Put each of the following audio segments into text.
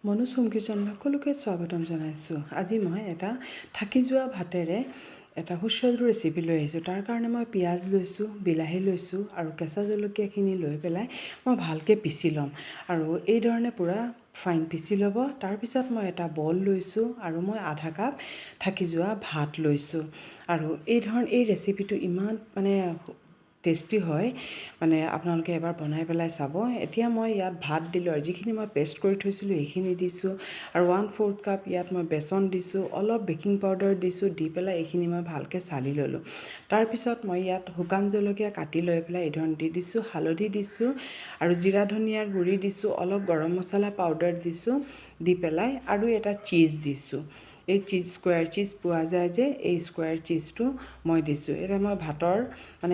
Manoj home kitchen সকলোকে স্বাগতম জনাইছোঁ। আজি মই এটা থাকি যোৱা ভাতেৰে এটা সুস্বাদু ৰেচিপি লৈ আহিছোঁ। তাৰ কাৰণে মই পিঁয়াজ লৈছোঁ, বিলাহী লৈছোঁ আৰু কেঁচা জলকীয়াখিনি লৈ পেলাই মই ভালকৈ পিচি ল'ম। আৰু এইধৰণে পূৰা ফাইন পিচি ল'ব। তাৰপিছত মই এটা বল লৈছোঁ আৰু মই আধা কাপ থাকি যোৱা ভাত লৈছোঁ। আৰু এই ৰেচিপিটো ইমান টেষ্টি হয়, আপোনালোকে এবাৰ বনাই পেলাই চাব। এতিয়া মই ইয়াত ভাত দিলোঁ আৰু যিখিনি মই পেষ্ট কৰি থৈছিলোঁ এইখিনি দিছোঁ। আৰু 1/4 কাপ ইয়াত মই বেচন দিছোঁ, অলপ বেকিং পাউডাৰ দিছোঁ, দি পেলাই এইখিনি মই ভালকৈ চালি ল'লোঁ। তাৰপিছত মই ইয়াত শুকান জলকীয়া কাটি লৈ পেলাই এই ধৰণে দি দিছোঁ, হালধি দিছোঁ আৰু জিৰা ধনিয়াৰ গুড়ি দিছোঁ, অলপ গৰম মছলা পাউডাৰ দিছোঁ, দি পেলাই আৰু এটা চীজ দিছোঁ। এই স্কোৱাৰ চিজ পোৱা যায় যে, এই স্কোৱাৰ চিজটো মই দিছোঁ। এতিয়া মই ভাতৰ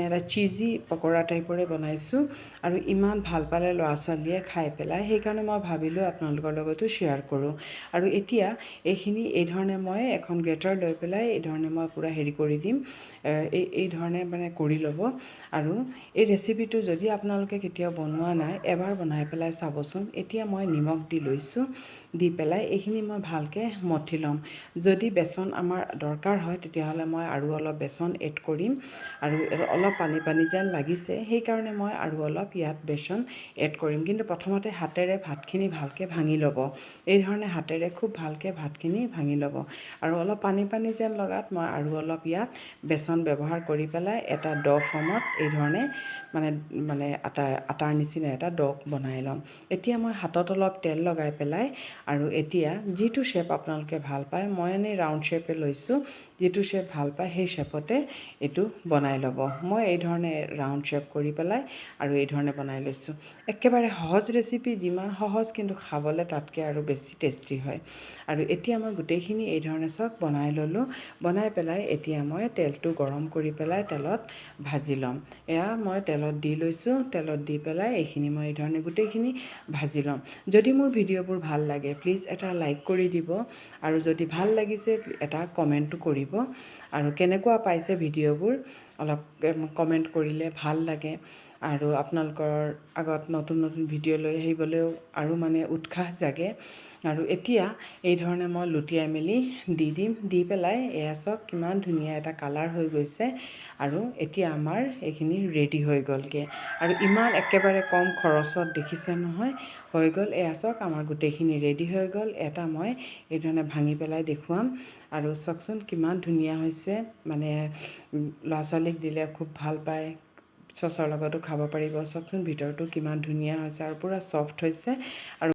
এটা চিজি পকৰা টাইপৰে বনাইছোঁ আৰু ইমান ভাল পালে ল'ৰা ছোৱালীয়ে খাই পেলাই, সেইকাৰণে মই ভাবিলোঁ আপোনালোকৰ লগতো শ্বেয়াৰ কৰোঁ। আৰু এতিয়া এই ধৰণে মই এখন গ্ৰেটাৰ লৈ পেলাই এই ধৰণে মই পূৰা কৰি দিম। এই ধৰণে কৰি ল'ব। আৰু এই ৰেচিপিটো যদি আপোনালোকে কেতিয়াও বনোৱা নাই, এবাৰ বনাই পেলাই চাবচোন। এতিয়া মই নিমখ দি লৈছোঁ, দি পেলাই এইখিনি মই ভালকৈ মঠি ল'ম। যদি বেচন আমাৰ দৰকাৰ হয় তেতিয়াহ'লে মই আৰু অলপ বেচন এড কৰিম। আৰু অলপ পানী পানী যেন লাগিছে, সেইকাৰণে মই আৰু অলপ ইয়াত বেচন এড কৰিম। কিন্তু প্ৰথমতে হাতেৰে ভাতখিনি ভালকৈ ভাঙি ল'ব। এই ধৰণে হাতেৰে খুব ভালকৈ ভাতখিনি ভাঙি ল'ব। আৰু অলপ পানী পানী যেন লগাত মই আৰু অলপ ইয়াত বেচন ব্যৱহাৰ কৰি পেলাই এটা ফৰ্মত এই ধৰণে আটাৰ নিচিনা এটা বনাই ল'ম। এতিয়া মই হাতত অলপ তেল লগাই পেলাই আৰু এতিয়া যিটো শ্বেপ আপোনালোকে ভাল পায়, মই এনেই ৰাউণ্ড শ্বেপে লৈছোঁ, যিটো শ্বেপ ভাল পায় সেই শ্বেপতে এইটো বনাই ল'ব। মই এই ধৰণে ৰাউণ্ড শ্বেপ কৰি পেলাই আৰু এই ধৰণে বনাই লৈছোঁ। একেবাৰে সহজ ৰেচিপি, যিমান সহজ কিন্তু খাবলৈ তাতকৈ আৰু বেছি টেষ্টি হয়। আৰু এতিয়া মই গোটেইখিনি এই ধৰণে চব বনাই ল'লোঁ। বনাই পেলাই এতিয়া মই তেলটো গৰম কৰি পেলাই তেলত ভাজি ল'ম। এয়া মই তেলত দি লৈছোঁ, তেলত দি পেলাই এইখিনি মই এই ধৰণে গোটেইখিনি ভাজি ল'ম। যদি মোৰ ভিডিঅ'বোৰ ভাল লাগে প্লিজ এটা লাইক কৰি দিব, আৰু যদি ভাল লাগিছে এটা কমেণ্টো কৰিব। আৰু কেনেকুৱা পাইছে ভিডিঅ'বোৰ অলপ কমেণ্ট কৰিলে ভাল লাগে। আৰু আপোনালোকৰ আগত নতুন নতুন ভিডিঅ' লৈ আহিবলৈও আৰু উৎসাহ জাগে। আৰু এতিয়া এই ধৰণে মই লুটিয়াই মেলি দি দিম। দি পেলাই এয়া চাওক কিমান ধুনীয়া এটা কালাৰ হৈ গৈছে। আৰু এতিয়া আমাৰ এইখিনি ৰেডি হৈ গ'লগৈ। আৰু ইমান একেবাৰে কম খৰচত দেখিছে নহয়, হৈ গ'ল। এয়া চাওক আমাৰ গোটেইখিনি ৰেডি হৈ গ'ল। এটা মই এই ধৰণে ভাঙি পেলাই দেখুৱাম। আৰু চাওকচোন কিমান ধুনীয়া হৈছে। ল'ৰা ছোৱালীক দিলে খুব ভাল পায়, চচৰ লগতো খাব পাৰিব। চাওকচোন ভিতৰটো কিমান ধুনীয়া হৈছে আৰু পূৰা ছফ্ট হৈছে। আৰু